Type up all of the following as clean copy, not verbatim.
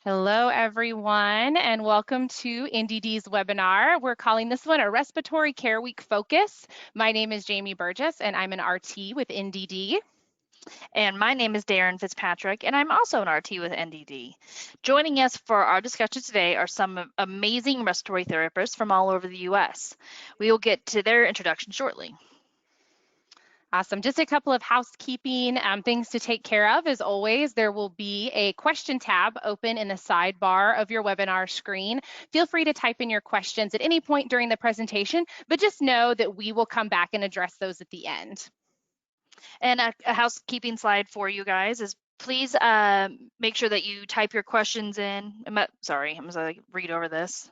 Hello, everyone, and welcome to NDD's webinar. We're calling this one a Respiratory Care Week Focus. My name is Jamie Burgess, and I'm an RT with NDD. And my name is Daron Fitzpatrick, and I'm also an RT with NDD. Joining us for our discussion today are some amazing respiratory therapists from all over the U.S. We will get to their introduction shortly. Awesome. Just a couple of housekeeping things to take care of. As always, there will be a question tab open in the sidebar of your webinar screen. Feel free to type in your questions at any point during the presentation, but just know that we will come back and address those at the end. And a housekeeping slide for you guys is please make sure that you type your questions in. I'm going to read over this.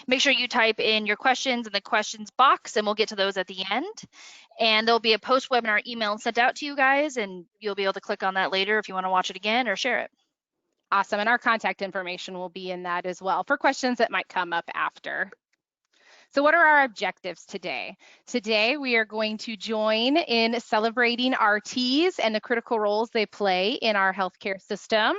Make sure you type in your questions in the questions box, and we'll get to those at the end. And there'll be a post-webinar email sent out to you guys, and you'll be able to click on that later if you want to watch it again or share it. Awesome. And our contact information will be in that as well for questions that might come up after. So what are our objectives today? Today, we are going to join in celebrating RTs and the critical roles they play in our healthcare system.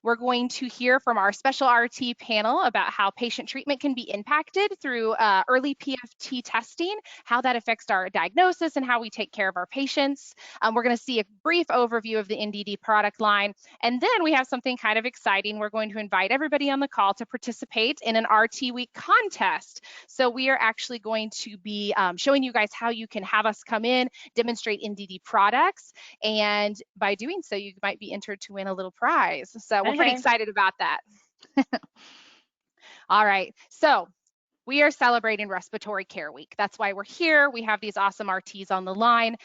We're going to hear from our special RT panel about how patient treatment can be impacted through early PFT testing, how that affects our diagnosis and how we take care of our patients. We're going to see a brief overview of the NDD product line. And then we have something kind of exciting. We're going to invite everybody on the call to participate in an RT Week contest. So we are actually going to be showing you guys how you can have us come in, demonstrate NDD products, and by doing so, you might be entered to win a little prize. So we're pretty excited about that. All right, so we are celebrating Respiratory Care Week. That's why we're here. We have these awesome RTs on the line.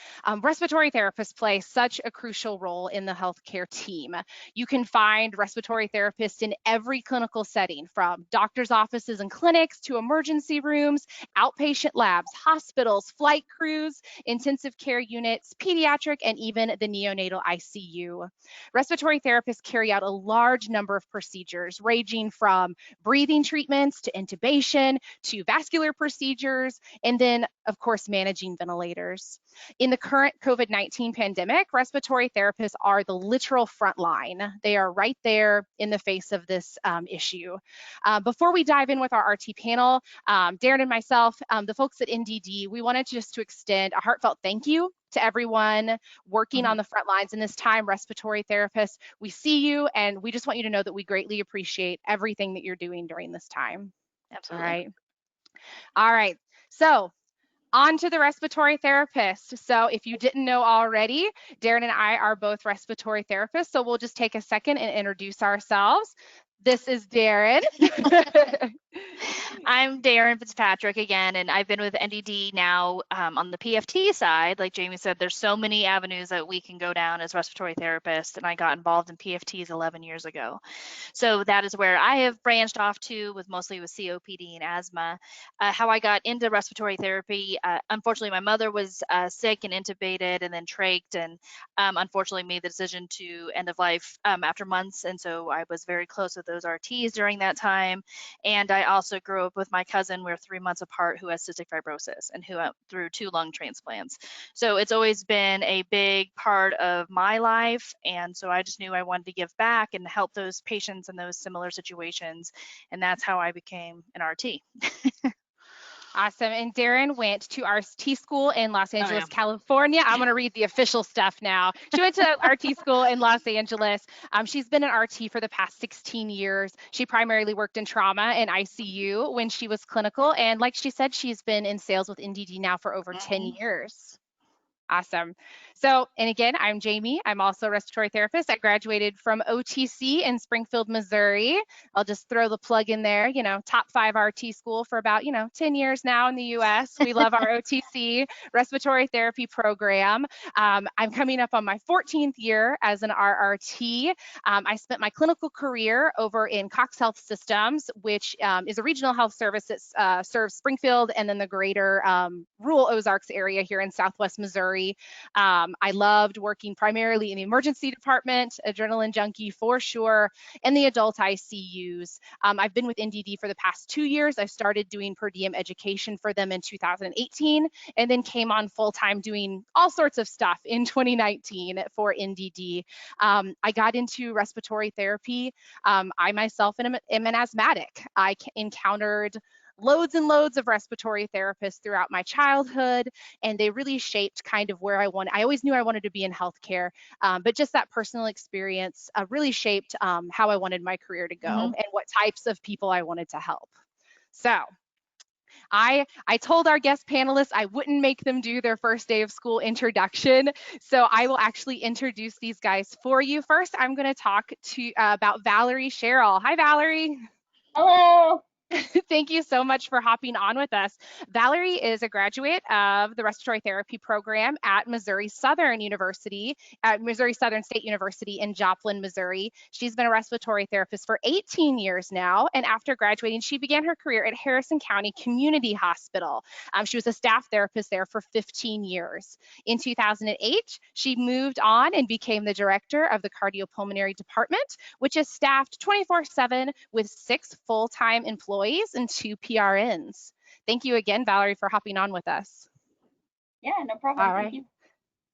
Respiratory therapists play such a crucial role in the healthcare team. You can find respiratory therapists in every clinical setting, from doctor's offices and clinics to emergency rooms, outpatient labs, hospitals, flight crews, intensive care units, pediatric, and even the neonatal ICU. Respiratory therapists carry out a large number of procedures, ranging from breathing treatments to intubation, to vascular procedures, and then, of course, managing ventilators. In the current COVID-19 pandemic, respiratory therapists are the literal front line. They are right there in the face of this issue. Before we dive in with our RT panel, Daron and myself, the folks at NDD, we wanted just to extend a heartfelt thank you to everyone working on the front lines in this time, respiratory therapists. We see you, and we just want you to know that we greatly appreciate everything that you're doing during this time. Absolutely. All right. So on to the respiratory therapist. So if you didn't know already, Daron and I are both respiratory therapists. So we'll just take a second and introduce ourselves. This is Daron. I'm Daron Fitzpatrick again, and I've been with NDD now on the PFT side. Like Jamie said, there's so many avenues that we can go down as respiratory therapists, and I got involved in PFTs 11 years ago. So that is where I have branched off to, mostly with COPD and asthma. How I got into respiratory therapy, unfortunately, my mother was sick and intubated and then trached, and unfortunately made the decision to end of life after months. And so I was very close with those RTs during that time. And I also grew up with my cousin. We're 3 months apart, who has cystic fibrosis and who went through 2 lung transplants. So it's always been a big part of my life. And so I just knew I wanted to give back and help those patients in those similar situations. And that's how I became an RT. Awesome. And Daron went to RT school in Los Angeles, California. I'm going to read the official stuff now. She went to RT school in Los Angeles. She's been an RT for the past 16 years. She primarily worked in trauma and ICU when she was clinical. And like she said, she's been in sales with NDD now for over 10 years. Awesome. So, and again, I'm Jamie. I'm also a respiratory therapist. I graduated from OTC in Springfield, Missouri. I'll just throw the plug in there, top 5 RT school for about, 10 years now in the US. We love our OTC respiratory therapy program. I'm coming up on my 14th year as an RRT. I spent my clinical career over in Cox Health Systems, which is a regional health service that serves Springfield and then the greater rural Ozarks area here in Southwest Missouri. I loved working primarily in the emergency department, adrenaline junkie for sure, and the adult ICUs. I've been with NDD for the past 2 years. I started doing per diem education for them in 2018, and then came on full-time doing all sorts of stuff in 2019 for NDD. I got into respiratory therapy. I myself am an asthmatic. I encountered loads and loads of respiratory therapists throughout my childhood, and they really shaped kind of where I always knew I wanted to be in healthcare, but just that personal experience really shaped how I wanted my career to go and what types of people I wanted to help. So I told our guest panelists I wouldn't make them do their first day of school introduction, so I will actually introduce these guys for you. First, I'm going to talk to about Valerie Sherrill. Hi, Valerie. Hello. Thank you so much for hopping on with us. Valerie is a graduate of the respiratory therapy program at Missouri Southern State University in Joplin, Missouri. She's been a respiratory therapist for 18 years now, and after graduating, she began her career at Harrison County Community Hospital. She was a staff therapist there for 15 years. In 2008, she moved on and became the director of the Cardio-Pulmonary department, which is staffed 24/7 with 6 full-time employees and 2 PRNs. Thank you again, Valerie, for hopping on with us. Yeah, no problem. All right. Thank you.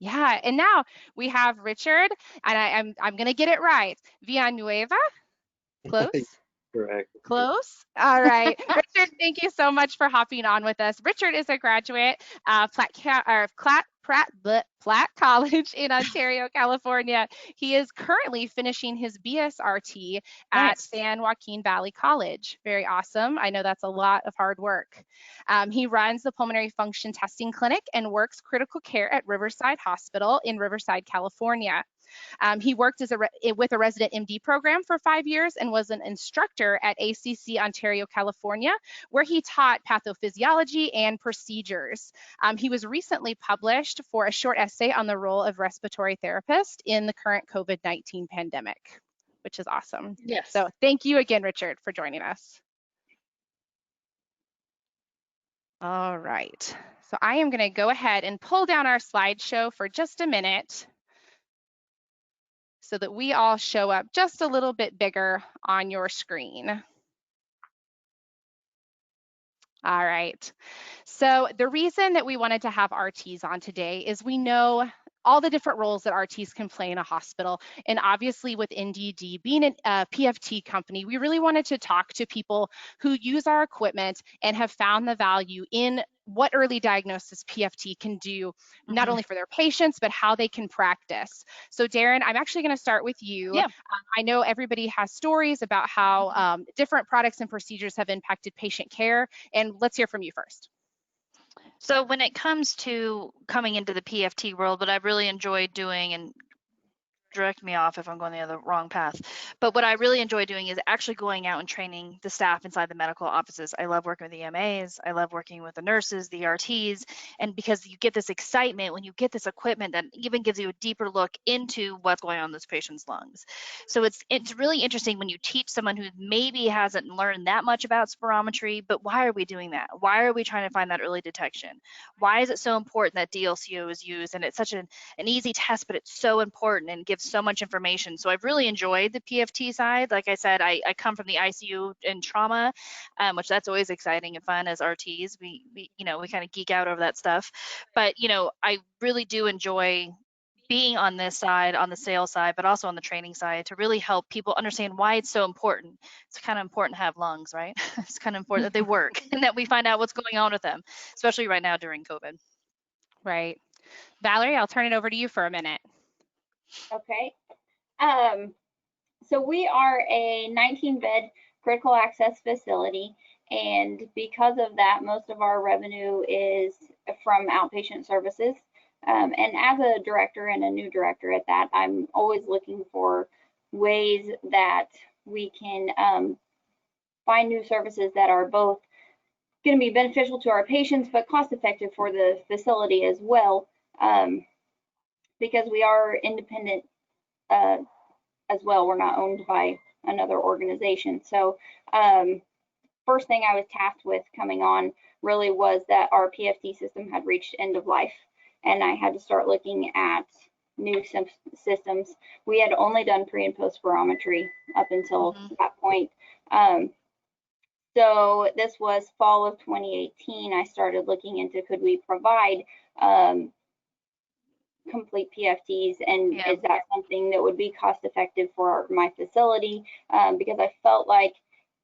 Yeah, and now we have Richard, and I'm going to get it right. Villanueva? Close? Correct. Close? All right. Richard, thank you so much for hopping on with us. Richard is a graduate of Platt College in Ontario, California. He is currently finishing his BSRT at San Joaquin Valley College. Very awesome. I know that's a lot of hard work. He runs the pulmonary function testing clinic and works critical care at Riverside Hospital in Riverside, California. He worked with a resident MD program for 5 years and was an instructor at ACC Ontario, California, where he taught pathophysiology and procedures. He was recently published for a short essay on the role of respiratory therapist in the current COVID-19 pandemic, which is awesome. Yes. So thank you again, Richard, for joining us. All right. So I am going to go ahead and pull down our slideshow for just a minute, so that we all show up just a little bit bigger on your screen. All right. So the reason that we wanted to have RTs on today is we know all the different roles that RTs can play in a hospital. And obviously with NDD being a PFT company, we really wanted to talk to people who use our equipment and have found the value in what early diagnosis PFT can do, not only for their patients, but how they can practice. So Daron, I'm actually going to start with you. Yeah. I know everybody has stories about how different products and procedures have impacted patient care, and let's hear from you first. So when it comes to coming into the PFT world, what I've really enjoyed doing, and direct me off if I'm going the wrong path, but what I really enjoy doing is actually going out and training the staff inside the medical offices. I love working with the EMAs. I love working with the nurses, the RTs, and because you get this excitement when you get this equipment that even gives you a deeper look into what's going on in this patient's lungs. So it's really interesting when you teach someone who maybe hasn't learned that much about spirometry, but why are we doing that? Why are we trying to find that early detection? Why is it so important that DLCO is used? And it's such an easy test, but it's so important and gives so much information. So I've really enjoyed the PFT side. Like I said, I come from the ICU and trauma, which that's always exciting and fun as RTs. We kind of geek out over that stuff. But, I really do enjoy being on this side, on the sales side, but also on the training side to really help people understand why it's so important. It's kind of important to have lungs, right? It's kind of important that they work and that we find out what's going on with them, especially right now during COVID. Right. Valerie, I'll turn it over to you for a minute. Okay. So we are a 19-bed critical access facility, and because of that, most of our revenue is from outpatient services. And as a director and a new director at that, I'm always looking for ways that we can find new services that are both going to be beneficial to our patients, but cost effective for the facility as well, because we are independent as well. We're not owned by another organization. So first thing I was tasked with coming on really was that our PFT system had reached end of life. and I had to start looking at new systems. We had only done pre and post spirometry up until that point. So this was fall of 2018. I started looking into, could we provide complete PFTs, and is that something that would be cost effective for my facility? Because I felt like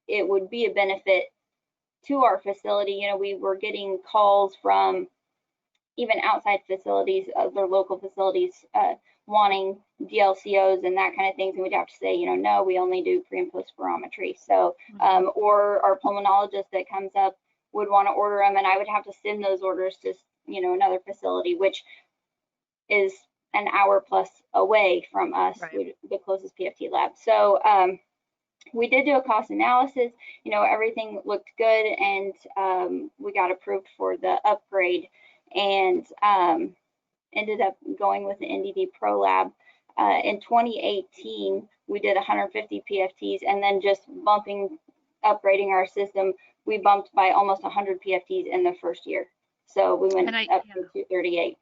it would be a benefit to our facility. You know, we were getting calls from even outside facilities, other local facilities, wanting DLCOs and that kind of things, and we'd have to say, you know, no, we only do pre and post spirometry. So, or our pulmonologist that comes up would want to order them, and I would have to send those orders to, you know, another facility, which is an hour plus away from us, the closest PFT lab. So we did do a cost analysis. You know, everything looked good, and we got approved for the upgrade, and ended up going with the NDD Pro Lab. In 2018, we did 150 PFTs, and then just upgrading our system, we bumped by almost 100 PFTs in the first year. So we went up to 238.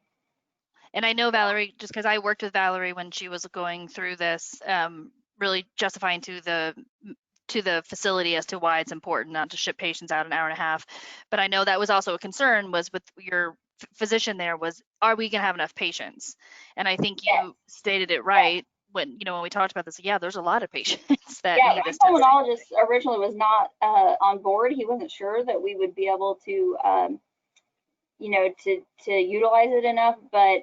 And I know Valerie, just because I worked with Valerie when she was going through this, really justifying to the facility as to why it's important not to ship patients out an hour and a half. But I know that was also a concern, was with your physician there, was, are we going to have enough patients? And I think you stated it right when, you know, when we talked about this. Yeah, there's a lot of patients that need this testing. The pulmonologist originally was not on board. He wasn't sure that we would be able to you know, to utilize it enough, but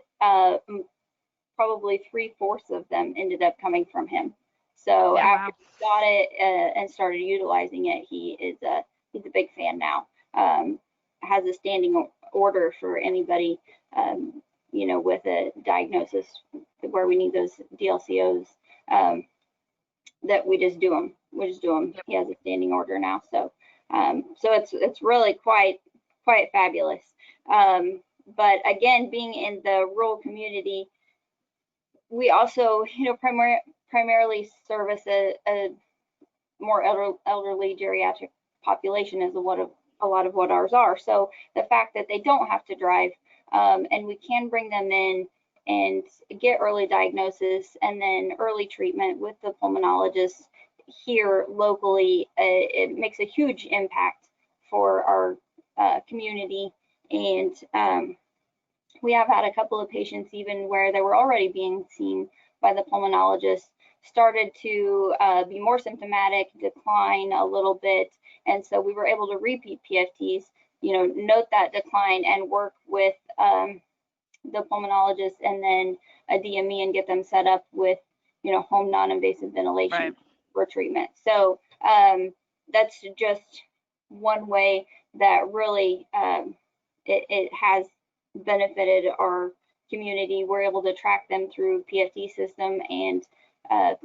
probably 3/4 of them ended up coming from him. So after he got it and started utilizing it, he's a big fan now. Has a standing order for anybody, you know, with a diagnosis where we need those DLCOs, that we just do them. He has a standing order now. So so it's really quite fabulous. But again, being in the rural community, we also, you know, primarily service a more elderly geriatric population, is a lot of what ours are. So the fact that they don't have to drive, and we can bring them in and get early diagnosis and then early treatment with the pulmonologist here locally, it makes a huge impact for our community. And we have had a couple of patients, even where they were already being seen by the pulmonologist, started to be more symptomatic, decline a little bit. And so we were able to repeat PFTs, you know, note that decline and work with the pulmonologist and then a DME and get them set up with, you know, home non-invasive ventilation for treatment. So that's just one way that really it has benefited our community. We're able to track them through PFT system and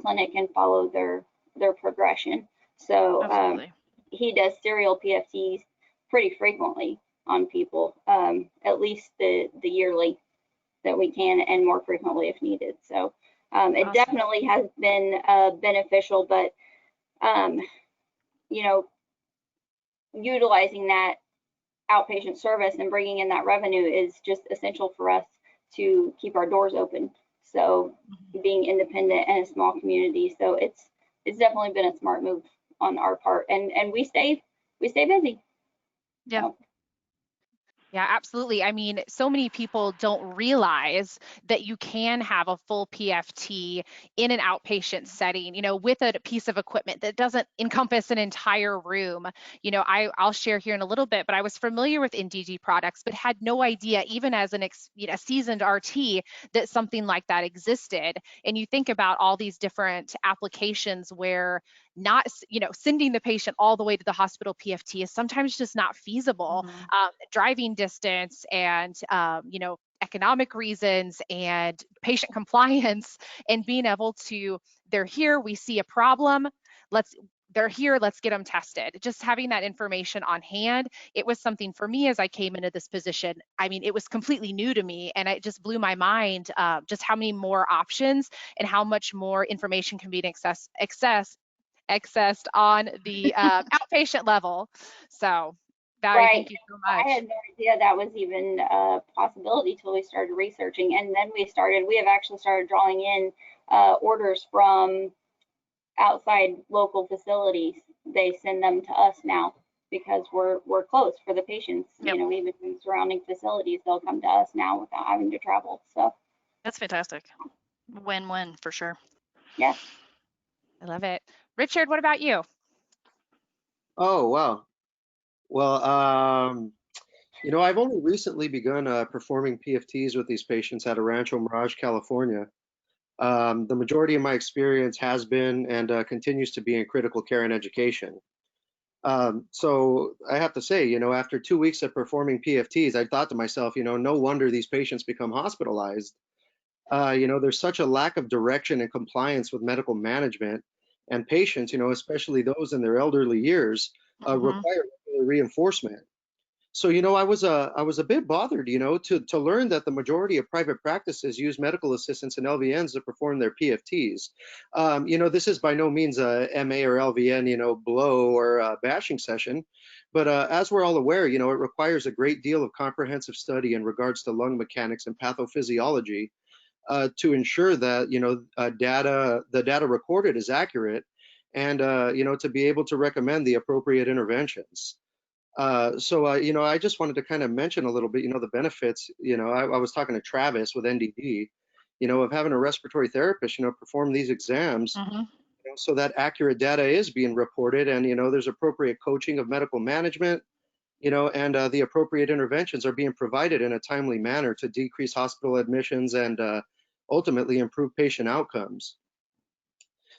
clinic and follow their progression. So he does serial PFTs pretty frequently on people, at least the yearly that we can, and more frequently if needed. So it definitely has been beneficial, but you know, utilizing that outpatient service and bringing in that revenue is just essential for us to keep our doors open. So being independent and a small community, so it's definitely been a smart move on our part, and we stay busy. Yeah. So. Yeah, absolutely. I mean, so many people don't realize that you can have a full PFT in an outpatient setting, you know, with a piece of equipment that doesn't encompass an entire room. You know, I'll share here in a little bit, but I was familiar with NDD products, but had no idea, even as a seasoned RT, that something like that existed. And you think about all these different applications where not, you know, sending the patient all the way to the hospital PFT is sometimes just not feasible. Driving distance and, you know, economic reasons and patient compliance, and being able to, they're here, we see a problem, they're here, let's get them tested. Just having that information on hand, it was something for me as I came into this position. I mean, it was completely new to me, and it just blew my mind just how many more options and how much more information can be accessed on the outpatient level. So Valerie, Right. thank you so much. I had no idea that was even a possibility till we started researching. And then we have actually started drawing in orders from outside local facilities. They send them to us now because we're close for the patients. Yep. You know, even in surrounding facilities, they'll come to us now without having to travel. So That's fantastic. Win-win for sure. yeah. I love it. Richard, what about you? Oh, wow. Well, I've only recently begun performing PFTs with these patients at a Rancho Mirage, California. The majority of my experience has been and continues to be in critical care and education. So I have to say, after 2 weeks of performing PFTs, I thought to myself, no wonder these patients become hospitalized. There's such a lack of direction and compliance with medical management, and patients, especially those in their elderly years, require regular reinforcement. So, I was a bit bothered, to learn that the majority of private practices use medical assistants and LVNs to perform their PFTs. This is by no means a MA or LVN, blow or bashing session, but as we're all aware, it requires a great deal of comprehensive study in regards to lung mechanics and pathophysiology to ensure that, the data recorded is accurate, and, to be able to recommend the appropriate interventions. I just wanted to kind of mention a little bit, the benefits. I was talking to Travis with NDD, of having a respiratory therapist, perform these exams, so that accurate data is being reported, and there's appropriate coaching of medical management, and the appropriate interventions are being provided in a timely manner to decrease hospital admissions and ultimately improve patient outcomes.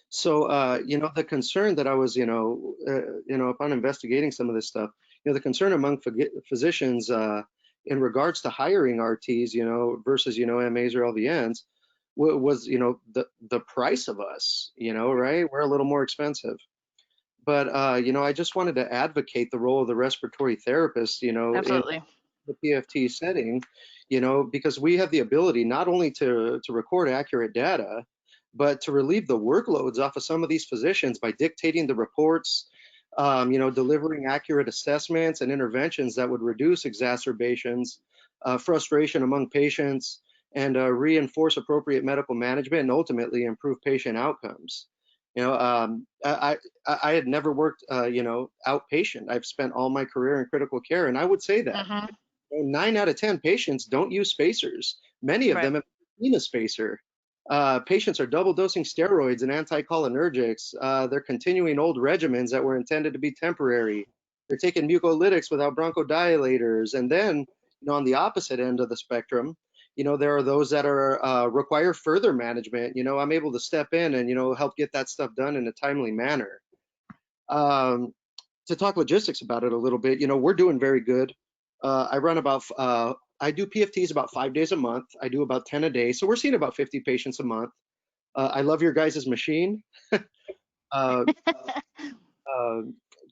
So, the concern that I was, upon investigating some of this stuff, the concern among physicians in regards to hiring RTs, versus, MAs or LVNs was, the price of us, right? We're a little more expensive. But, I just wanted to advocate the role of the respiratory therapist, Absolutely. in the PFT setting, because we have the ability not only to record accurate data, but to relieve the workloads off of some of these physicians by dictating the reports, delivering accurate assessments and interventions that would reduce exacerbations, frustration among patients, and reinforce appropriate medical management and ultimately improve patient outcomes. I had never worked, outpatient. I've spent all my career in critical care, and I would say that 9 out of 10 patients don't use spacers. Many of them have seen a spacer. Patients are double dosing steroids and anticholinergics. They're continuing old regimens that were intended to be temporary. They're taking mucolytics without bronchodilators. And then, on the opposite end of the spectrum, there are those that are require further management. I'm able to step in and, help get that stuff done in a timely manner. To talk logistics about it a little bit, we're doing very good. I do PFTs about 5 days a month. I do about 10 a day. So we're seeing about 50 patients a month. I love your guys' machine. The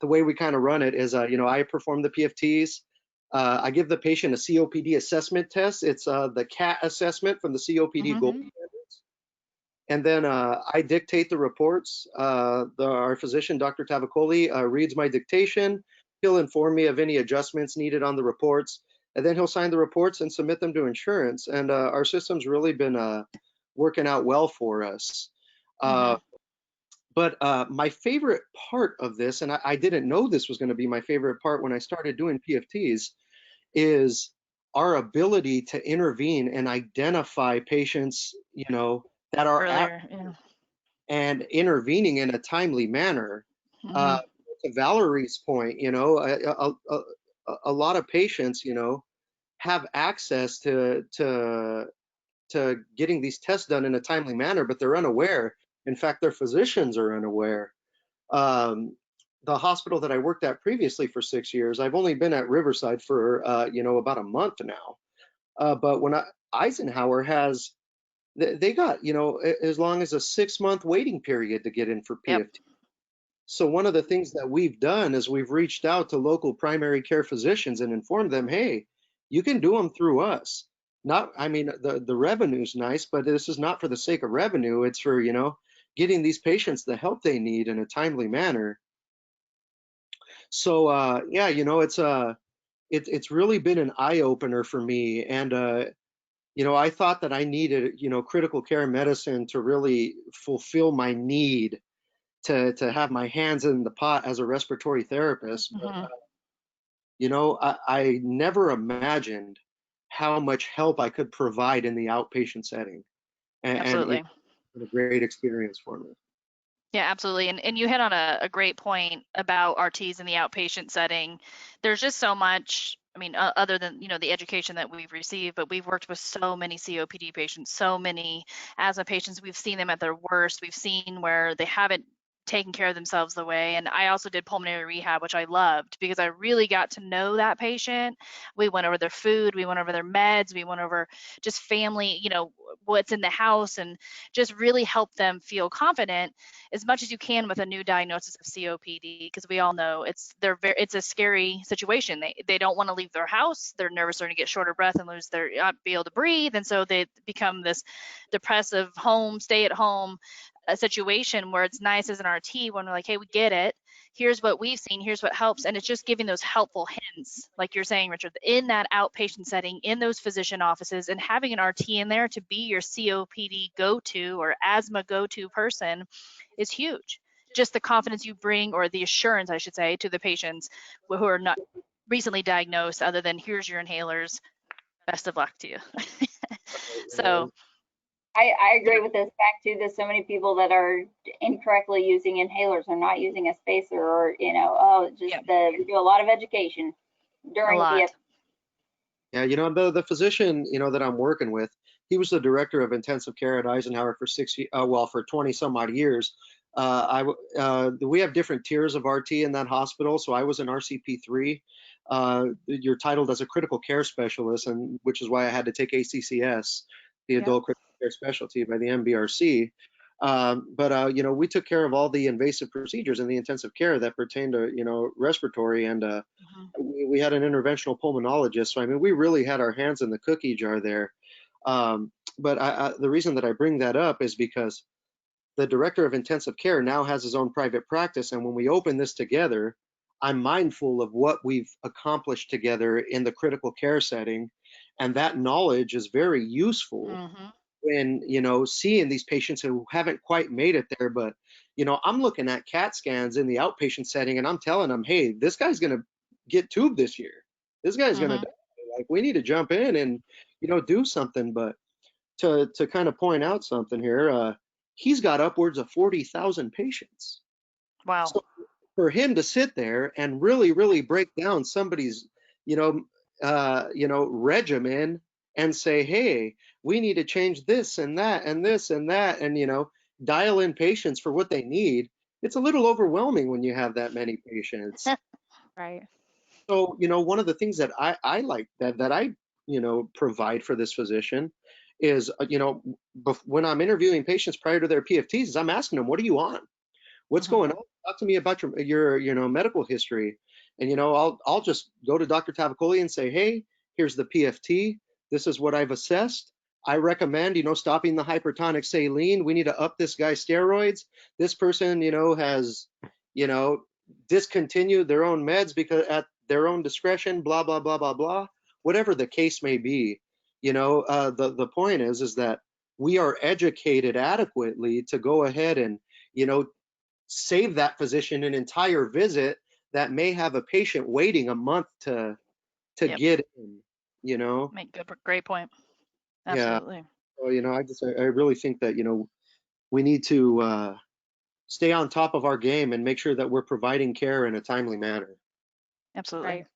way we kind of run it is, I perform the PFTs. I give the patient a COPD assessment test. It's the CAT assessment from the COPD gold standards. And then I dictate the reports. Our physician, Dr. Tavicoli, reads my dictation. He'll inform me of any adjustments needed on the reports, and then he'll sign the reports and submit them to insurance. And our system's really been working out well for us. But my favorite part of this, and I didn't know this was going to be my favorite part when I started doing PFTs, is our ability to intervene and identify patients, that are Earlier, and intervening in a timely manner. To Valerie's point, a lot of patients, have access to getting these tests done in a timely manner, but they're unaware. In fact, their physicians are unaware. The hospital that I worked at previously for 6 years, I've only been at Riverside for, about a month now. But when Eisenhower has, they got, as long as a 6-month waiting period to get in for PFT. So one of the things that we've done is we've reached out to local primary care physicians and informed them, hey, you can do them through us. The revenue's nice, but this is not for the sake of revenue. It's for, getting these patients the help they need in a timely manner. So yeah, it's really been an eye opener for me. And I thought that I needed, critical care medicine to really fulfill my need to have my hands in the pot as a respiratory therapist. But, Mhm. I never imagined how much help I could provide in the outpatient setting, and Absolutely. it's been a great experience for me. Yeah, absolutely. And you hit on a great point about RTs in the outpatient setting. There's just so much, I mean, other than, the education that we've received, but we've worked with so many COPD patients, so many asthma patients. We've seen them at their worst. We've seen where they haven't taken care of themselves the way. And I also did pulmonary rehab, which I loved because I really got to know that patient. We went over their food, we went over their meds, we went over just family, what's in the house, and just really help them feel confident as much as you can with a new diagnosis of COPD, because we all know it's a scary situation. They don't want to leave their house. They're nervous they're going to get short of breath and lose their not be able to breathe, and so they become this depressive stay at home situation where it's nice as an RT when we're like, hey, we get it. Here's what we've seen. Here's what helps, and it's just giving those helpful hints, like you're saying, Richard, in that outpatient setting, in those physician offices, and having an RT in there to be your COPD go-to or asthma go-to person is huge. Just the confidence you bring, or the assurance, I should say, to the patients who are not recently diagnosed, other than here's your inhalers, best of luck to you. So I agree with this fact too. There's so many people that are incorrectly using inhalers or not using a spacer, or we do a lot of education a during lot. PF. Yeah, the physician, that I'm working with, he was the director of intensive care at Eisenhower for 20 some odd years. We have different tiers of RT in that hospital. So I was an RCP3. You're titled as a critical care specialist, and which is why I had to take ACCS, the Yep. adult critical care specialty by the MBRC. But we took care of all the invasive procedures in the intensive care that pertain to, respiratory, and we had an interventional pulmonologist. So, I mean, we really had our hands in the cookie jar there. But the reason that I bring that up is because the director of intensive care now has his own private practice. And when we open this together, I'm mindful of what we've accomplished together in the critical care setting. And that knowledge is very useful when, seeing these patients who haven't quite made it there. But, I'm looking at CAT scans in the outpatient setting, and I'm telling them, hey, this guy's going to get tubed this year. This guy's going to die. Like, we need to jump in and, do something. But to kind of point out something here, he's got upwards of 40,000 patients. Wow. So for him to sit there and really, really break down somebody's, regimen and say, hey, we need to change this and that and this and that, and, dial in patients for what they need, it's a little overwhelming when you have that many patients. Right. So, one of the things that I like that I, provide for this physician is, when I'm interviewing patients prior to their PFTs, is I'm asking them, what are you on? What's going on? Talk to me about your medical history. And, I'll just go to Dr. Tavicoli and say, hey, here's the PFT. This is what I've assessed. I recommend, stopping the hypertonic saline. We need to up this guy's steroids. This person, has, discontinued their own meds because at their own discretion, blah, blah, blah, blah, blah, whatever the case may be. The point is that we are educated adequately to go ahead and, save that physician an entire visit that may have a patient waiting a month to get in. Make great point. Yeah. Absolutely. So, I really think that, we need to stay on top of our game and make sure that we're providing care in a timely manner. Absolutely. Right.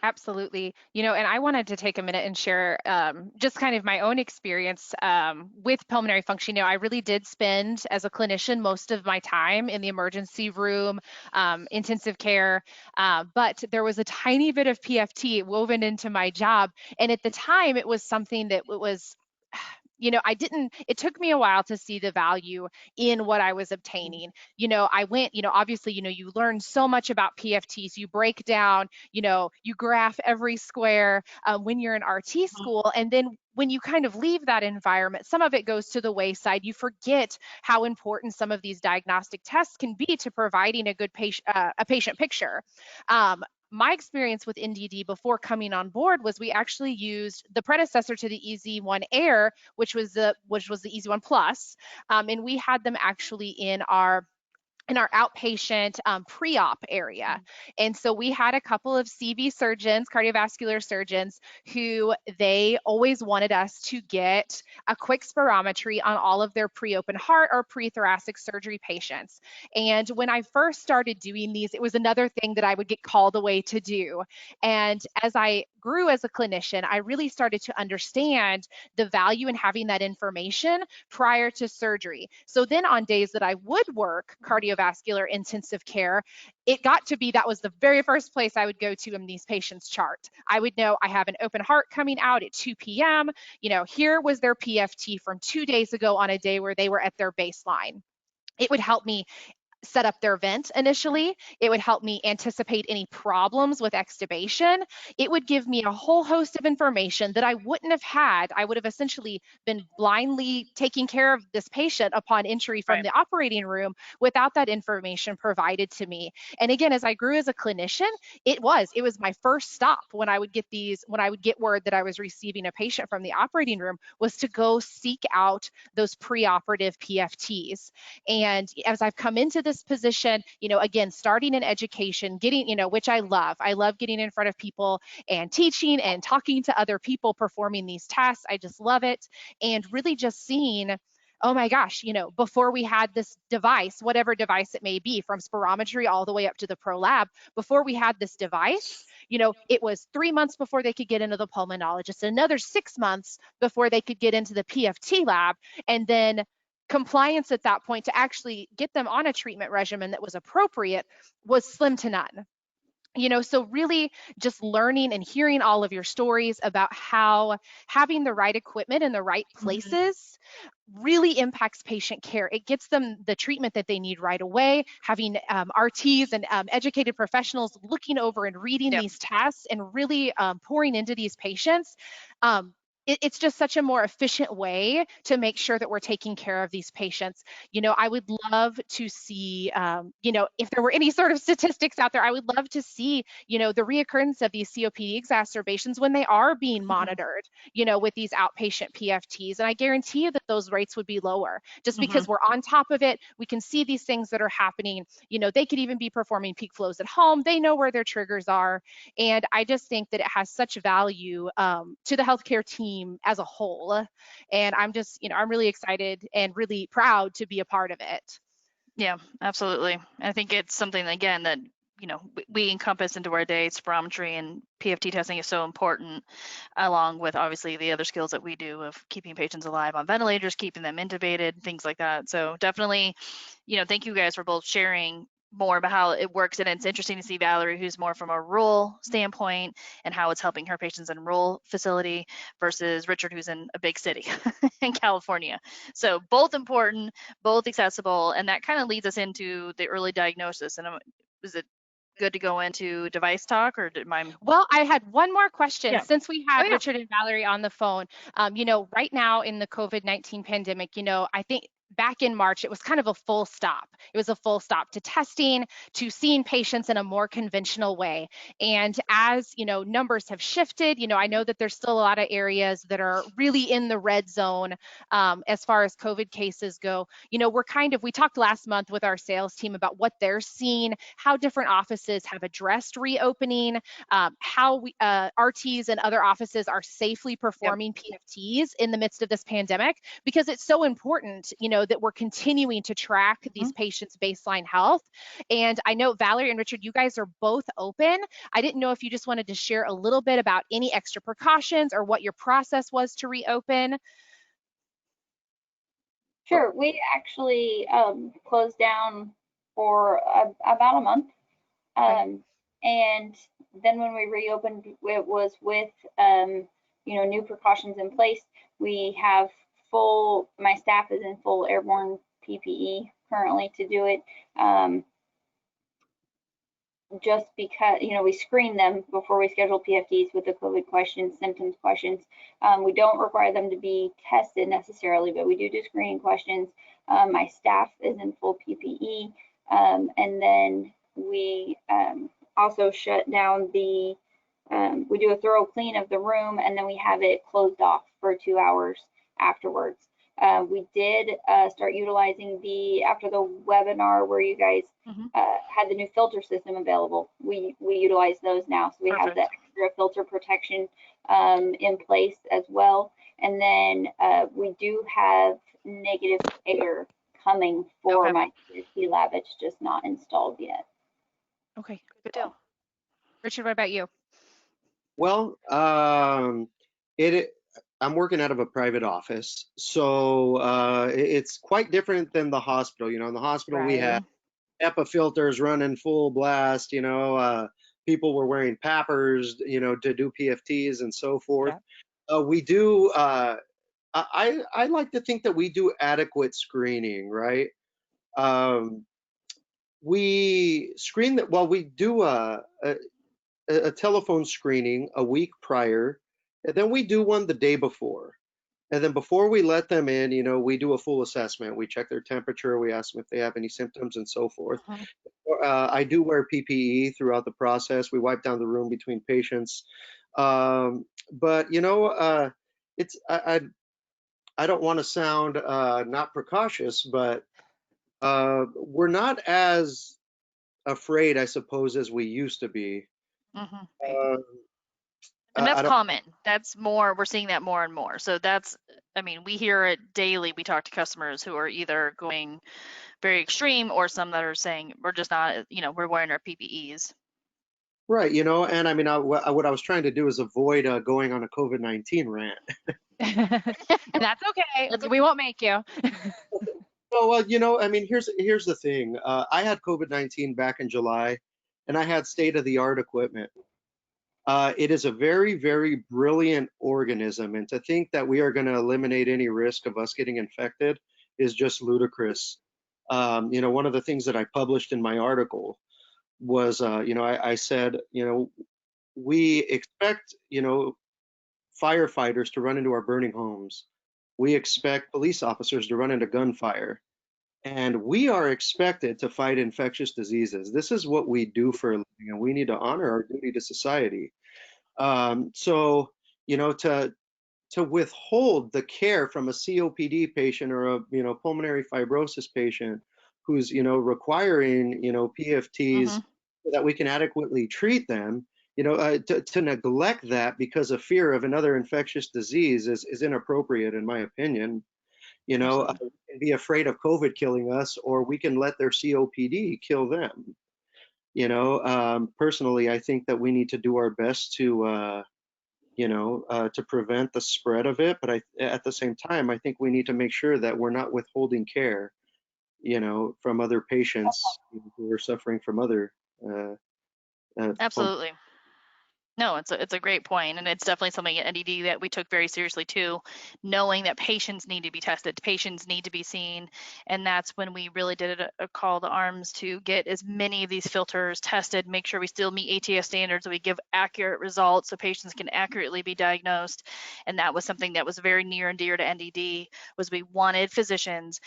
Absolutely. And I wanted to take a minute and share just kind of my own experience with pulmonary function. I really did spend as a clinician most of my time in the emergency room, intensive care, but there was a tiny bit of PFT woven into my job. And at the time, it was something that was it took me a while to see the value in what I was obtaining. I went, obviously, you learn so much about PFTs, you break down, you graph every square when you're in RT school. And then when you kind of leave that environment, some of it goes to the wayside. You forget how important some of these diagnostic tests can be to providing a good patient picture. My experience with NDD before coming on board was we actually used the predecessor to the EZ1 Air, which was the EZ1 Plus, and we had them actually in our outpatient pre-op area. And so we had a couple of CV surgeons, cardiovascular surgeons, who they always wanted us to get a quick spirometry on all of their pre-open heart or pre-thoracic surgery patients. And when I first started doing these, it was another thing that I would get called away to do. And as I grew as a clinician, I really started to understand the value in having that information prior to surgery. So then on days that I would work cardiovascular intensive care, it got to be that was the very first place I would go to in these patients' chart. I would know I have an open heart coming out at 2 p.m. Here was their PFT from 2 days ago on a day where they were at their baseline. It would help me set up their vent initially. It would help me anticipate any problems with extubation. It would give me a whole host of information that I wouldn't have had. I would have essentially been blindly taking care of this patient upon entry from the operating room without that information provided to me. And again, as I grew as a clinician, it was my first stop when I would get word that I was receiving a patient from the operating room, was to go seek out those preoperative PFTs. And as I've come into this position, again, starting in education, getting, which I love getting in front of people and teaching and talking to other people performing these tests. I just love it. And really just seeing, oh my gosh, before we had this device, whatever device it may be, from spirometry all the way up to the ProLab, before we had this device, it was 3 months before they could get into the pulmonologist, another 6 months before they could get into the PFT lab, and then compliance at that point to actually get them on a treatment regimen that was appropriate was slim to none. So really just learning and hearing all of your stories about how having the right equipment in the right places really impacts patient care. It gets them the treatment that they need right away. Having RTs and educated professionals looking over and reading these tests and really pouring into these patients, it's just such a more efficient way to make sure that we're taking care of these patients. I would love to see, if there were any sort of statistics out there, I would love to see, the reoccurrence of these COPD exacerbations when they are being monitored, with these outpatient PFTs. And I guarantee you that those rates would be lower just because we're on top of it. We can see these things that are happening. They could even be performing peak flows at home. They know where their triggers are. And I just think that it has such value to the healthcare team as a whole. And I'm just, I'm really excited and really proud to be a part of it. Yeah, absolutely. I think it's something, again, that, we encompass into our day. Spirometry and PFT testing is so important, along with obviously the other skills that we do of keeping patients alive on ventilators, keeping them intubated, things like that. So definitely, thank you guys for both sharing more about how it works. And it's interesting to see Valerie, who's more from a rural standpoint, and how it's helping her patients in a rural facility, versus Richard, who's in a big city in California. So both important, both accessible, and that kind of leads us into the early diagnosis. And is it good to go into device talk, or did my... Well, I had one more question since we had Richard and Valerie on the phone. Right now in the COVID-19 pandemic, I think back in March, it was kind of a full stop. It was a full stop to testing, to seeing patients in a more conventional way. And as, numbers have shifted, I know that there's still a lot of areas that are really in the red zone as far as COVID cases go. We talked last month with our sales team about what they're seeing, how different offices have addressed reopening, how RTs and other offices are safely performing PFTs in the midst of this pandemic, because it's so important, that we're continuing to track these patients' baseline health. And I know Valerie and Richard, you guys are both open. I didn't know if you just wanted to share a little bit about any extra precautions or what your process was to reopen. Sure. We actually closed down for about a month. And then when we reopened, it was with, new precautions in place. We have my staff is in full airborne PPE currently to do it. Just because, we screen them before we schedule PFTs with the COVID questions, symptoms questions. We don't require them to be tested necessarily, but we do screening questions. My staff is in full PPE. And then we also shut down we do a thorough clean of the room, and then we have it closed off for 2 hours afterwards. We did start utilizing after the webinar where you guys had the new filter system available. We utilize those now, so we have the extra filter protection in place as well. And then we do have negative air coming for my PFT lab. It's just not installed yet. Okay, good deal. Richard, what about you? Well, I'm working out of a private office, so it's quite different than the hospital. In the hospital we have HEPA filters running full blast. People were wearing PAPRs, to do PFTs and so forth. We do. I like to think that we do adequate screening, right? We screen that. Well, we do a telephone screening a week prior, and then we do one the day before. And then before we let them in, we do a full assessment. We check their temperature, we ask them if they have any symptoms and so forth. I do wear PPE throughout the process. We wipe down the room between patients. But it's I don't want to sound not precautious, but we're not as afraid, I suppose, as we used to be. And that's common. That's more, we're seeing that more and more. So we hear it daily. We talk to customers who are either going very extreme or some that are saying, we're just not, we're wearing our PPEs. Right. And what I was trying to do is avoid going on a COVID-19 rant. That's okay. We won't make you. Well, here's the thing. I had COVID-19 back in July, and I had state-of-the-art equipment. It is a very, very brilliant organism, and to think that we are going to eliminate any risk of us getting infected is just ludicrous. One of the things that I published in my article was, I said, we expect, firefighters to run into our burning homes. We expect police officers to run into gunfire. And we are expected to fight infectious diseases. This is what we do for a living, and we need to honor our duty to society. So, to withhold the care from a COPD patient or a, pulmonary fibrosis patient who's, requiring, PFTs so that we can adequately treat them, to neglect that because of fear of another infectious disease is inappropriate, in my opinion. We can be afraid of COVID killing us, or we can let their COPD kill them. Personally, I think that we need to do our best to, to prevent the spread of it. But at the same time, I think we need to make sure that we're not withholding care, from other patients who are suffering from other. Absolutely. No, it's a great point, and it's definitely something at NDD that we took very seriously too, knowing that patients need to be tested, patients need to be seen, and that's when we really did a call to arms to get as many of these filters tested, make sure we still meet ATS standards, so we give accurate results so patients can accurately be diagnosed. And that was something that was very near and dear to NDD, was we wanted physicians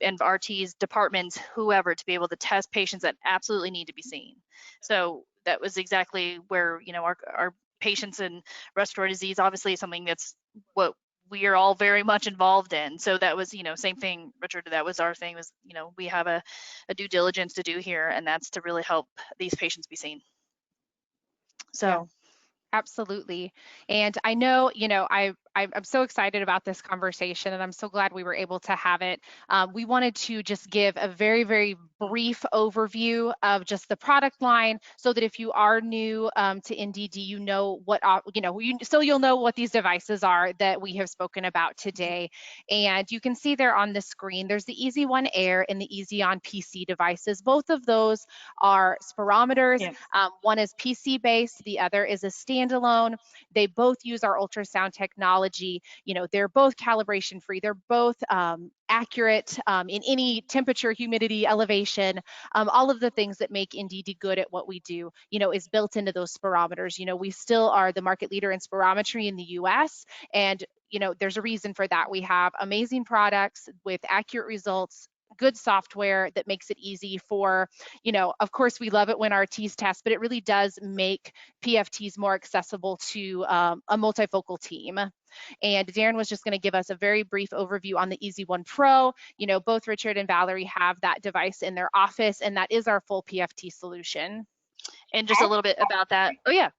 and RTs, departments, whoever, to be able to test patients that absolutely need to be seen. So that was exactly where, our patients in respiratory disease obviously is something that's what we are all very much involved in. So that was, same thing, Richard, that was our thing, was, we have a due diligence to do here, and that's to really help these patients be seen. So. Yeah, absolutely. And I know, I'm so excited about this conversation, and I'm so glad we were able to have it. We wanted to just give a very, very brief overview of just the product line, so that if you are new to NDD, you'll know what these devices are that we have spoken about today. And you can see there on the screen, there's the Easy One Air and the Easy On PC devices. Both of those are spirometers. Yes. One is PC based, the other is a standalone. They both use our ultrasound technology technology. You know, they're both calibration free. They're both accurate in any temperature, humidity, elevation. All of the things that make NDD good at what we do, you know, is built into those spirometers. You know, we still are the market leader in spirometry in the US, and you know, there's a reason for that. We have amazing products with accurate results, good software that makes it easy for, you know, of course we love it when RTs test, but it really does make PFTs more accessible to a multifocal team. And Daron was just going to give us a very brief overview on the Easy One Pro. You know, both Richard and Valerie have that device in their office, and that is our full PFT solution. And just a little bit about that. Oh yeah.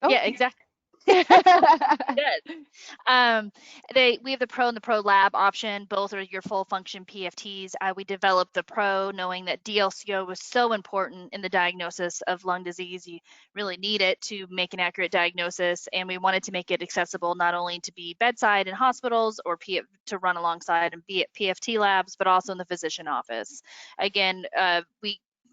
Oh. Yeah, exactly. Good. We have the Pro and the Pro Lab option. Both are your full function PFTs. We developed the Pro knowing that DLCO was so important in the diagnosis of lung disease. You really need it to make an accurate diagnosis, and we wanted to make it accessible not only to be bedside in hospitals or to run alongside and be at PFT labs, but also in the physician office. Again,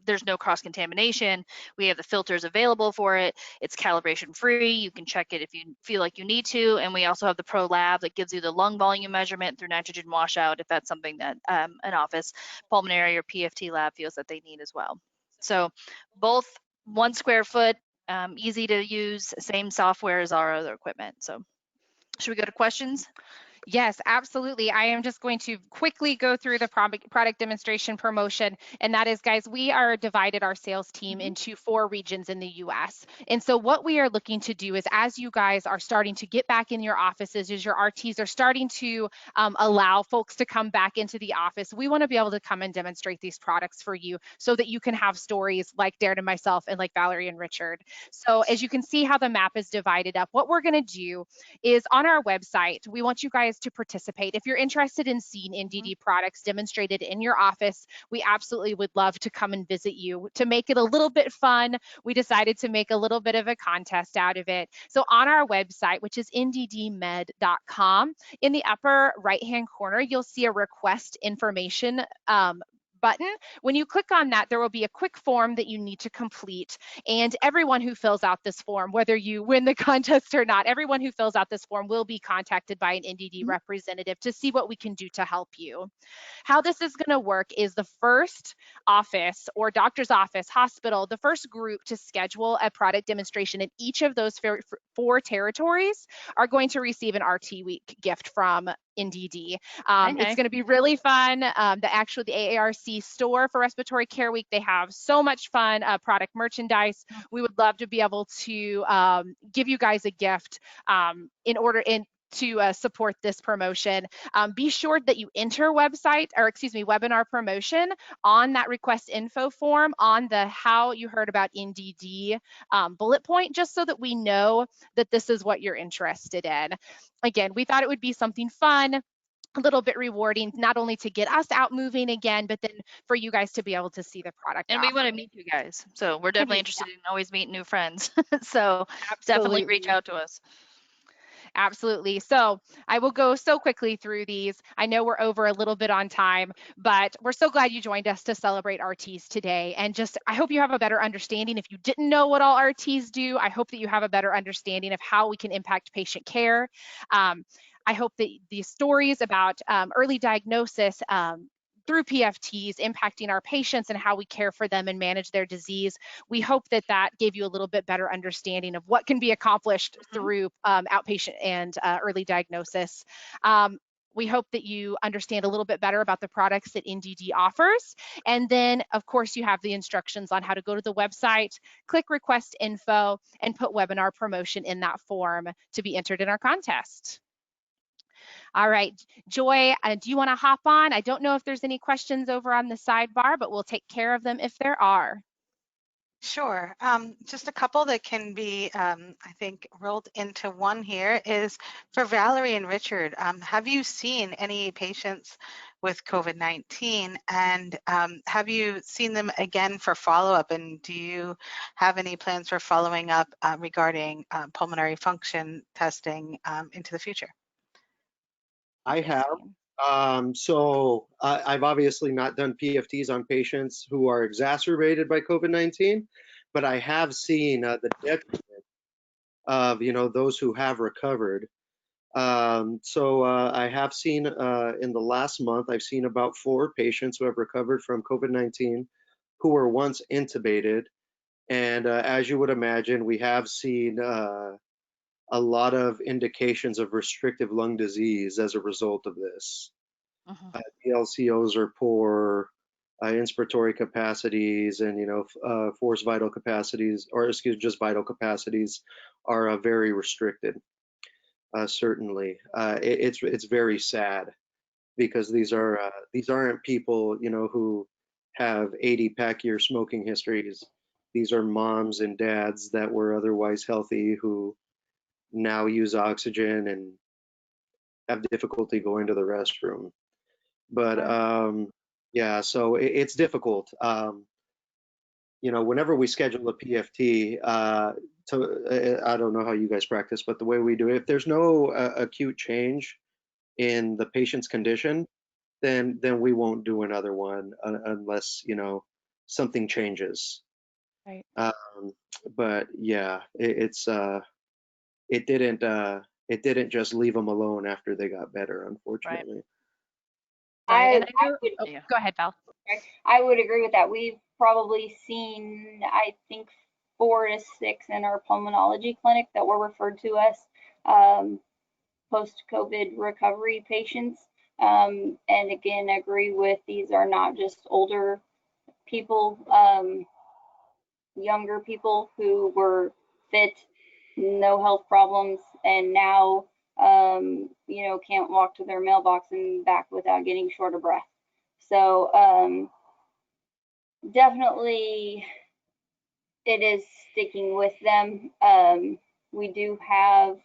there's no cross-contamination. We have the filters available for it. It's calibration free. You can check it if you feel like you need to. And we also have the Pro Lab that gives you the lung volume measurement through nitrogen washout if that's something that an office pulmonary or PFT lab feels that they need as well. So both 1 square foot, easy to use, same software as our other equipment. So should we go to questions? Yes, absolutely. I am just going to quickly go through the product demonstration promotion. And that is, guys, we are divided our sales team into 4 regions in the US. And so what we are looking to do is, as you guys are starting to get back in your offices, as your RTs are starting to allow folks to come back into the office, we want to be able to come and demonstrate these products for you so that you can have stories like Daron and myself and like Valerie and Richard. So as you can see how the map is divided up, what we're going to do is on our website, we want you guys to participate. If you're interested in seeing NDD products demonstrated in your office, we absolutely would love to come and visit you. To make it a little bit fun, we decided to make a little bit of a contest out of it. So on our website, which is nddmed.com, in the upper right-hand corner, you'll see a request information button. When you click on that, there will be a quick form that you need to complete. And everyone who fills out this form, whether you win the contest or not, everyone who fills out this form will be contacted by an NDD representative to see what we can do to help you. How this is going to work is the first office or doctor's office, hospital, the first group to schedule a product demonstration in each of those 4 territories are going to receive an RT Week gift from NDD. It's going to be really fun. The AARC store for Respiratory Care Week, they have so much fun product merchandise. We would love to be able to give you guys a gift to support this promotion. Be sure that you enter webinar promotion on that request info form on the how you heard about NDD bullet point, just so that we know that this is what you're interested in. Again, we thought it would be something fun, a little bit rewarding, not only to get us out moving again, but then for you guys to be able to see the product. And we want to meet you guys. So we're definitely interested in always meeting new friends. So definitely reach out to us. Absolutely. So I will go so quickly through these. I know we're over a little bit on time, but we're so glad you joined us to celebrate RTs today. And I hope you have a better understanding. If you didn't know what all RTs do, I hope that you have a better understanding of how we can impact patient care. I hope that these stories about early diagnosis through PFTs impacting our patients and how we care for them and manage their disease. We hope that that gave you a little bit better understanding of what can be accomplished through outpatient and early diagnosis. We hope that you understand a little bit better about the products that NDD offers. And then, of course, you have the instructions on how to go to the website, click request info, and put webinar promotion in that form to be entered in our contest. All right, Joy, do you want to hop on? I don't know if there's any questions over on the sidebar, but we'll take care of them if there are. Sure. Just a couple that can be, I think, rolled into one here is for Valerie and Richard. Have you seen any patients with COVID-19, and have you seen them again for follow-up? And do you have any plans for following up regarding pulmonary function testing into the future? I have. So I've obviously not done PFTs on patients who are exacerbated by COVID-19, but I have seen the detriment of, those who have recovered. I have seen in the last month, I've seen about 4 patients who have recovered from COVID-19 who were once intubated. And as you would imagine, we have seen a lot of indications of restrictive lung disease as a result of this. Mhm. DLCOs are poor, inspiratory capacities, and forced vital capacities, or just vital capacities, are very restricted. Certainly, it's very sad because these aren't people who have 80 pack year smoking histories. These are moms and dads that were otherwise healthy who now use oxygen and have difficulty going to the restroom. But yeah, so it's difficult. Whenever we schedule a PFT, I don't know how you guys practice, but the way we do it, if there's no acute change in the patient's condition, then we won't do another one unless something changes. Right. But yeah, it didn't just leave them alone after they got better, unfortunately. Right. And I would, Yeah. go ahead, Val. I would agree with that. We've probably seen, I think, 4 to 6 in our pulmonology clinic that were referred to us post-COVID recovery patients. And again, agree with, these are not just older people, younger people who were fit, no health problems, and now can't walk to their mailbox and back without getting short of breath. So definitely it is sticking with them. We do have,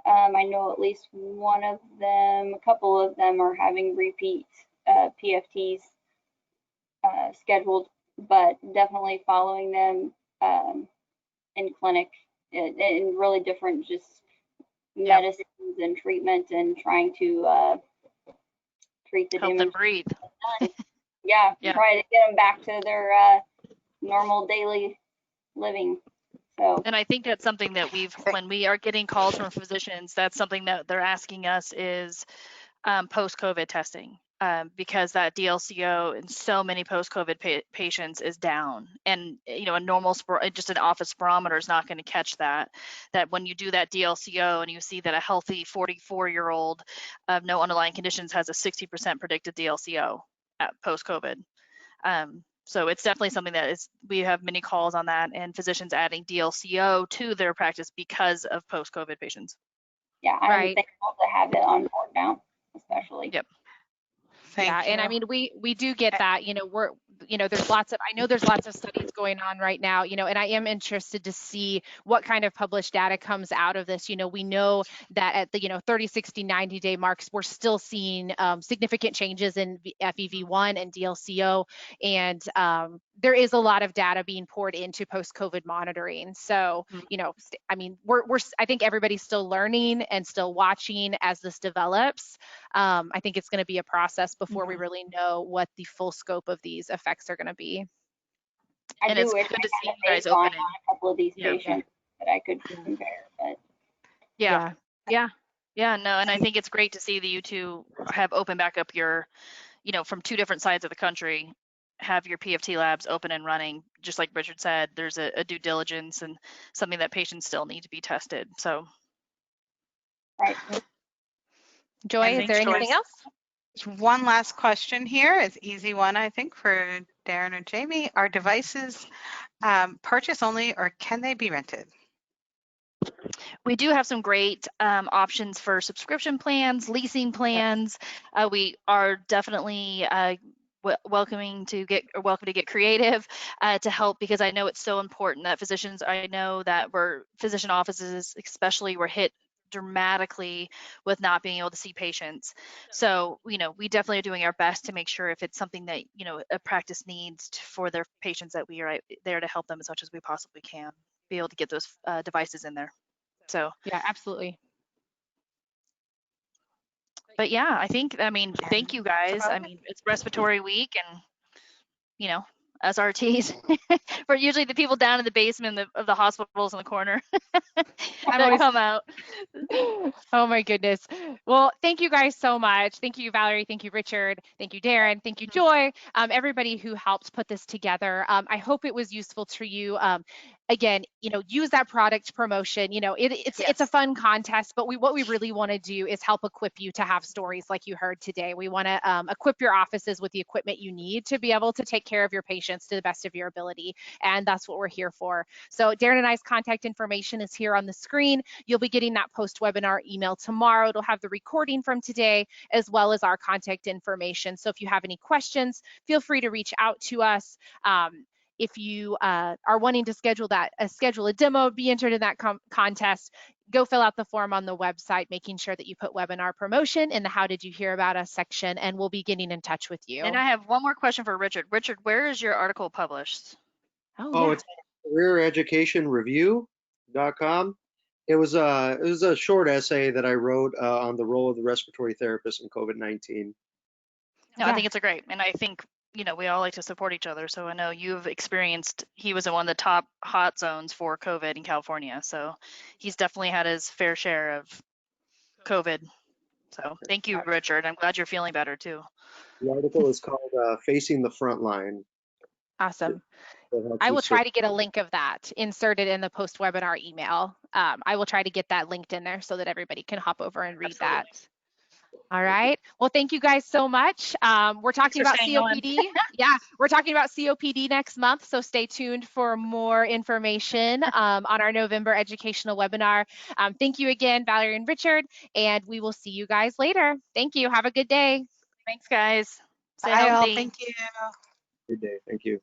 I know at least one of them, a couple of them are having repeat PFTs scheduled, but definitely following them in clinic and really different just medicines and treatment and trying to treat the Help them damage breathe. done. Yeah, Yeah. try to get them back to their normal daily living. So, And I think that's something that when we are getting calls from physicians, that's something that they're asking us is post-COVID testing, because that DLCO in so many post-COVID patients is down. And, a normal, just an office spirometer is not going to catch that. That when you do that DLCO and you see that a healthy 44-year-old of no underlying conditions has a 60% predicted DLCO at post-COVID. So it's definitely something that we have many calls on that, and physicians adding DLCO to their practice because of post-COVID patients. yeah, I'm thankful to have it on board now, especially. Yep. Thank you. And I mean, we do get that, there's lots of studies going on right now, and I am interested to see what kind of published data comes out of this. We know that at the, 30, 60, 90-day marks, we're still seeing significant changes in FEV1 and DLCO, and there is a lot of data being poured into post-COVID monitoring. So, I mean, I think everybody's still learning and still watching as this develops. I think it's going to be a process before we really know what the full scope of these effects are going to be. I do wish I good to see had you guys a baseline opening. on a couple of these patients that I could compare, but Yeah. No, and I think it's great to see that you two have opened back up your, from 2 different sides of the country, have your PFT labs open and running. Just like Richard said, there's a due diligence and something that patients still need to be tested. So. right. Joy, is there anything else? One last question here. It's an easy one, I think, for Daron or Jamie. Are devices purchase only, or can they be rented? We do have some great options for subscription plans, leasing plans. We are definitely welcome to get creative to help, because I know it's so important that physicians, physician offices especially were hit dramatically with not being able to see patients. So, we definitely are doing our best to make sure if it's something that, a practice needs for their patients, that we are there to help them as much as we possibly can, be able to get those devices in there. So yeah, absolutely. But yeah, thank you guys. I mean, it's respiratory week, and as RTs. For usually the people down in the basement of the hospitals in the corner that come out. Oh my goodness. Well, thank you guys so much. Thank you, Valerie. Thank you, Richard. Thank you, Daron. Thank you, Joy. Everybody who helped put this together. I hope it was useful to you. Again, use that product promotion. It's a fun contest, but what we really want to do is help equip you to have stories like you heard today. We want to equip your offices with the equipment you need to be able to take care of your patients to the best of your ability. And that's what we're here for. So Daron and I's contact information is here on the screen. You'll be getting that post-webinar email tomorrow. It'll have the recording from today as well as our contact information. So if you have any questions, feel free to reach out to us. If you are wanting to schedule a demo, be entered in that contest, go fill out the form on the website, making sure that you put webinar promotion in the How Did You Hear About Us section, and we'll be getting in touch with you. And I have one more question for Richard. Richard, where is your article published? It's careereducationreview.com. It was a short essay that I wrote on the role of the respiratory therapist in COVID-19. No, I think it's great, and I think we all like to support each other. So I know you've experienced. He was in one of the top hot zones for COVID in California, so he's definitely had his fair share of COVID. So thank you, Richard. I'm glad you're feeling better too. The article is called "Facing the Front Line." Awesome. I will try to get a link of that inserted in the post-webinar email. I will try to get that linked in there so that everybody can hop over and read that. All right. Well, thank you guys so much. We're talking about COPD. Yeah, we're talking about COPD next month. So stay tuned for more information on our November educational webinar. Thank you again, Valerie and Richard, and we will see you guys later. Thank you. Have a good day. Thanks, guys. Stay Bye all. healthy. Thank you. Good day. Thank you.